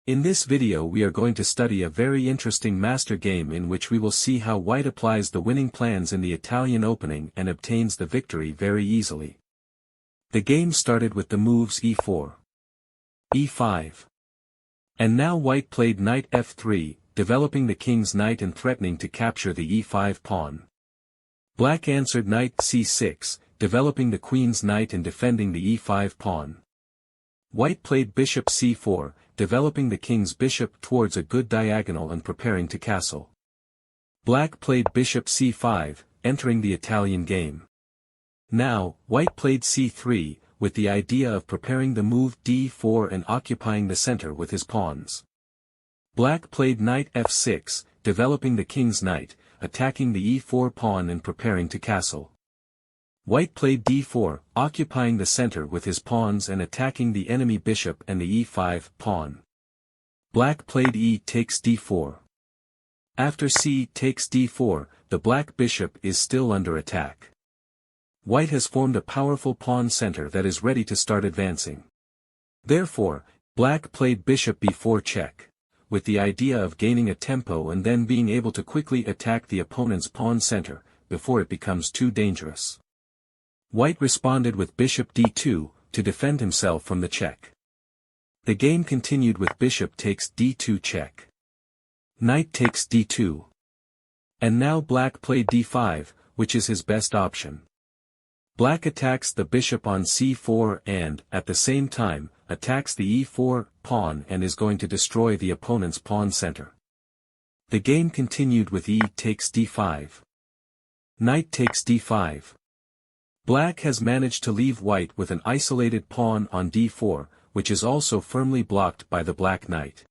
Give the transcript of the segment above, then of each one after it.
In this video we are going to study a very interesting master game in which we will see how White applies the winning plans in the Italian opening and obtains the victory very easily. The game started with the moves e4, e5. And now White played knight f3, developing the king's knight and threatening to capture the e5 pawn. Black answered knight c6, developing the queen's knight and defending the e5 pawn. White played bishop c4, developing the king's bishop towards a good diagonal and preparing to castle. Black played bishop c5, entering the Italian game. Now, White played c3, with the idea of preparing the move d4 and occupying the center with his pawns. Black played knight f6, developing the king's knight, attacking the e4 pawn and preparing to castle. White played d4, occupying the center with his pawns and attacking the enemy bishop and the e5 pawn. Black played e takes d4. After c takes d4, the black bishop is still under attack. White has formed a powerful pawn center that is ready to start advancing. Therefore, Black played bishop b4 check, with the idea of gaining a tempo and then being able to quickly attack the opponent's pawn center, before it becomes too dangerous. White responded with bishop d2, to defend himself from the check. The game continued with bishop takes d2 check. Knight takes d2. And now Black played d5, which is his best option. Black attacks the bishop on c4 and, at the same time, attacks the e4 pawn and is going to destroy the opponent's pawn center. The game continued with e takes d5. Knight takes d5. Black has managed to leave White with an isolated pawn on d4, which is also firmly blocked by the black knight.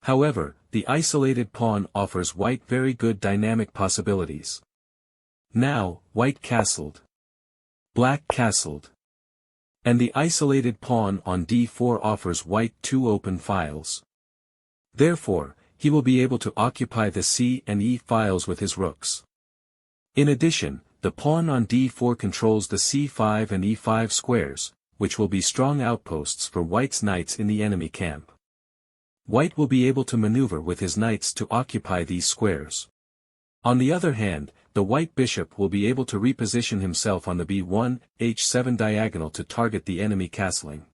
However, the isolated pawn offers White very good dynamic possibilities. Now, White castled. Black castled. And the isolated pawn on d4 offers White two open files. Therefore, he will be able to occupy the c and e files with his rooks. In addition, the pawn on d4 controls the c5 and e5 squares, which will be strong outposts for White's knights in the enemy camp. White will be able to maneuver with his knights to occupy these squares. On the other hand, the White bishop will be able to reposition himself on the b1, h7 diagonal to target the enemy castling.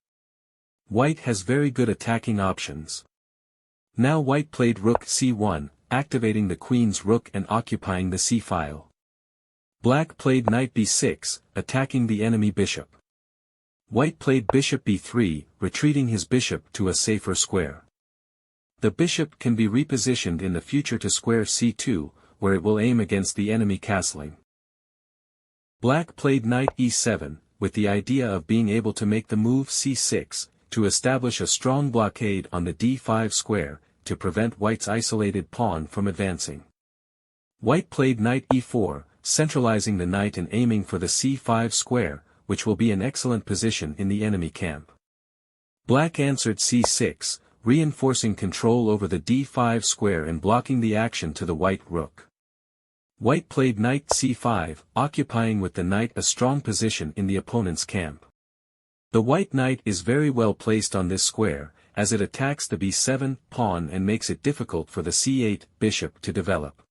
White has very good attacking options. Now White played rook c1, activating the queen's rook and occupying the c-file. Black played knight b6, attacking the enemy bishop. White played bishop b3, retreating his bishop to a safer square. The bishop can be repositioned in the future to square c2, where it will aim against the enemy castling. Black played knight e7, with the idea of being able to make the move c6, to establish a strong blockade on the d5 square, to prevent White's isolated pawn from advancing. White played knight e4, centralizing the knight and aiming for the c5 square, which will be an excellent position in the enemy camp. Black answered c6, reinforcing control over the d5 square and blocking the action to the White rook. White played knight c5, occupying with the knight a strong position in the opponent's camp. The White knight is very well placed on this square, as it attacks the b7 pawn and makes it difficult for the c8 bishop to develop.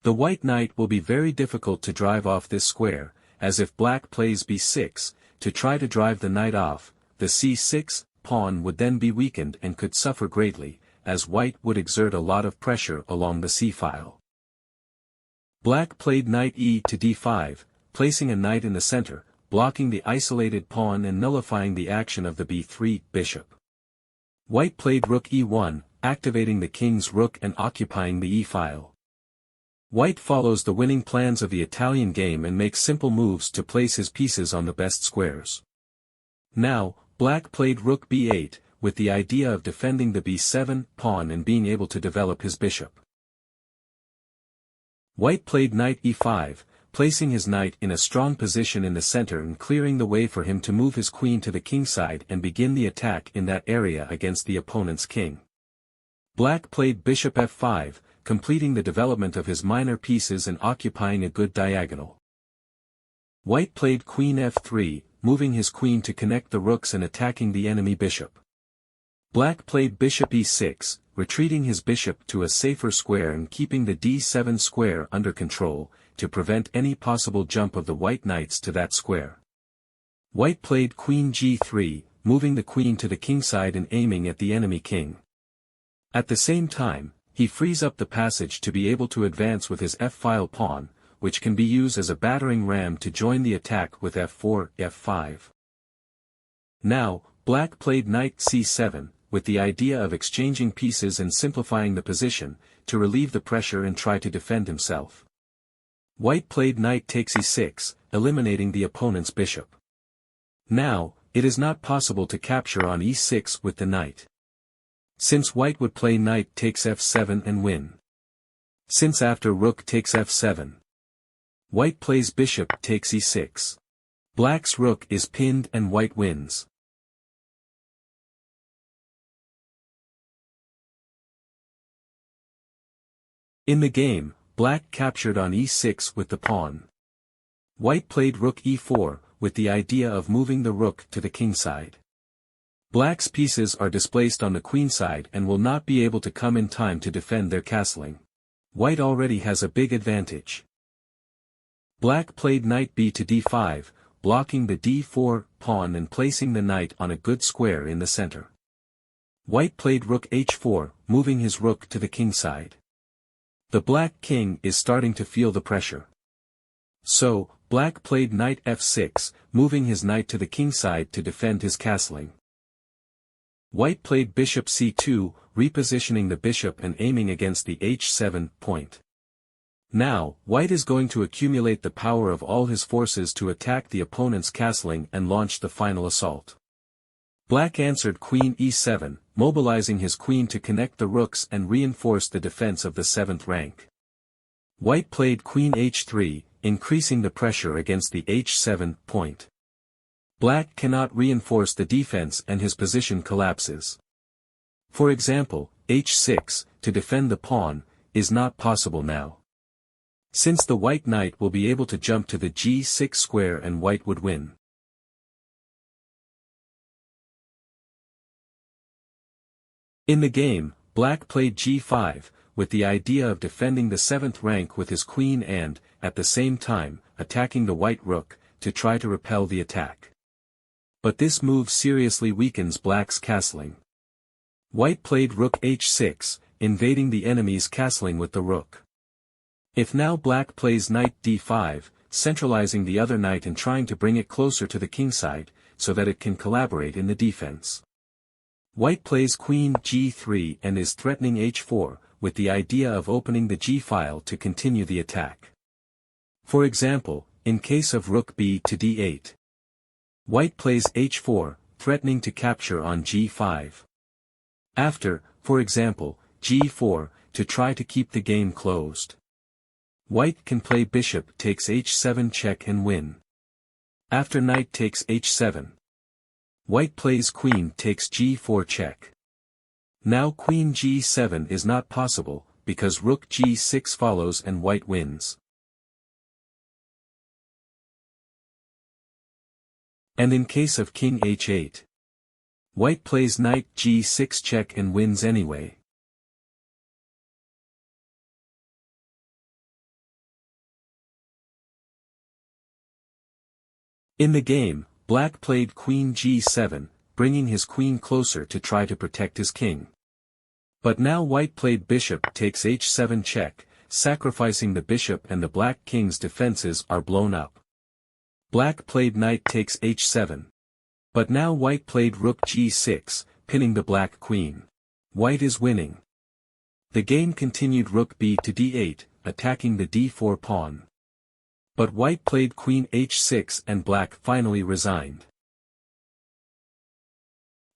The White knight will be very difficult to drive off this square, as if Black plays b6, to try to drive the knight off, the c6 pawn would then be weakened and could suffer greatly, as White would exert a lot of pressure along the c-file. Black played knight e to d5, placing a knight in the center, blocking the isolated pawn and nullifying the action of the b3 bishop. White played rook e1, activating the king's rook and occupying the e-file. White follows the winning plans of the Italian game and makes simple moves to place his pieces on the best squares. Now, Black played rook b8, with the idea of defending the b7 pawn and being able to develop his bishop. White played knight e5, placing his knight in a strong position in the center and clearing the way for him to move his queen to the kingside and begin the attack in that area against the opponent's king. Black played bishop f5, completing the development of his minor pieces and occupying a good diagonal. White played queen f3, moving his queen to connect the rooks and attacking the enemy bishop. Black played bishop e6, retreating his bishop to a safer square and keeping the d7 square under control, to prevent any possible jump of the white knights to that square. White played queen g3, moving the queen to the kingside and aiming at the enemy king. At the same time, he frees up the passage to be able to advance with his f-file pawn, which can be used as a battering ram to join the attack with f4, f5. Now, black played knight c7, with the idea of exchanging pieces and simplifying the position, to relieve the pressure and try to defend himself. White played knight takes e6, eliminating the opponent's bishop. Now, it is not possible to capture on e6 with the knight. Since white would play knight takes f7 and win. Since after rook takes f7. White plays bishop takes e6. Black's rook is pinned and white wins. In the game, black captured on e6 with the pawn. White played rook e4, with the idea of moving the rook to the kingside. Black's pieces are displaced on the queenside and will not be able to come in time to defend their castling. White already has a big advantage. Black played knight b to d5, blocking the d4 pawn and placing the knight on a good square in the center. White played rook h4, moving his rook to the kingside. The black king is starting to feel the pressure. So, black played knight f6, moving his knight to the kingside to defend his castling. White played bishop c2, repositioning the bishop and aiming against the h7 point. Now, white is going to accumulate the power of all his forces to attack the opponent's castling and launch the final assault. Black answered queen e7, mobilizing his queen to connect the rooks and reinforce the defense of the 7th rank. White played queen h3, increasing the pressure against the h7 point. Black cannot reinforce the defense and his position collapses. For example, h6, to defend the pawn, is not possible now. Since the white knight will be able to jump to the g6 square and white would win. In the game, black played g5, with the idea of defending the 7th rank with his queen and, at the same time, attacking the white rook, to try to repel the attack. But this move seriously weakens black's castling. White played rook h6, invading the enemy's castling with the rook. If now black plays knight d5, centralizing the other knight and trying to bring it closer to the kingside, so that it can collaborate in the defense. White plays queen g3 and is threatening h4, with the idea of opening the g-file to continue the attack. For example, in case of rook b to d8. White plays h4, threatening to capture on g5. After, for example, g4, to try to keep the game closed. White can play bishop takes h7 check and win. After knight takes h7. White plays queen takes g4 check. Now queen g7 is not possible, because rook g6 follows and white wins. And in case of king h8. White plays knight g6 check and wins anyway. In the game, black played queen g7, bringing his queen closer to try to protect his king. But now white played bishop takes h7 check, sacrificing the bishop and the black king's defenses are blown up. Black played knight takes h7. But now white played rook g6, pinning the black queen. White is winning. The game continued rook b to d8, attacking the d4 pawn. But white played queen h6 and black finally resigned.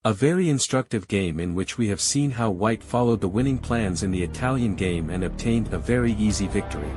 A very instructive game in which we have seen how white followed the winning plans in the Italian game and obtained a very easy victory.